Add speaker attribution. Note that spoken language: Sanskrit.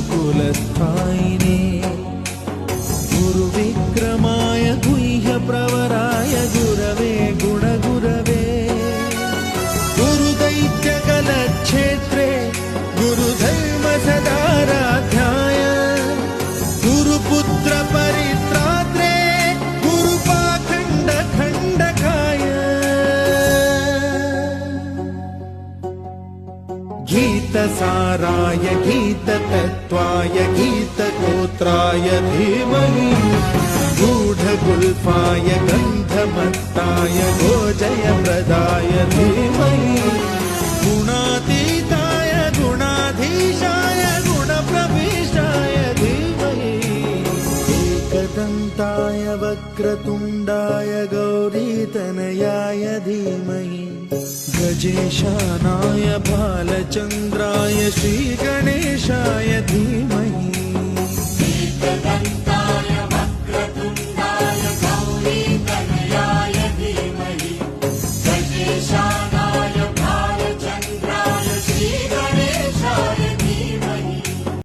Speaker 1: गुरुकुलस्थायिने गुरुविक्रमाय गुह्यप्रवराय गुरवे गुणगुरवे गुरुदैत्यकलक्षेत्रे गुरुधर्मसदाराध्याय गुरुपुत्रपरित्रात्रे गुरुपाखण्डखण्डकाय गीतसाराय गीततत्त्वाय गीतगोत्राय धीमहि गूढगुल्फाय गन्धमत्ताय गोजयप्रदाय धीमहि गुणातीताय गुणाधीशाय गुणप्रविष्टाय धीमहि एकदन्ताय वक्रतुण्डाय गौरीतनयाय धीमहि गजेशानाय बालचन्द्राय श्रीगणेशाय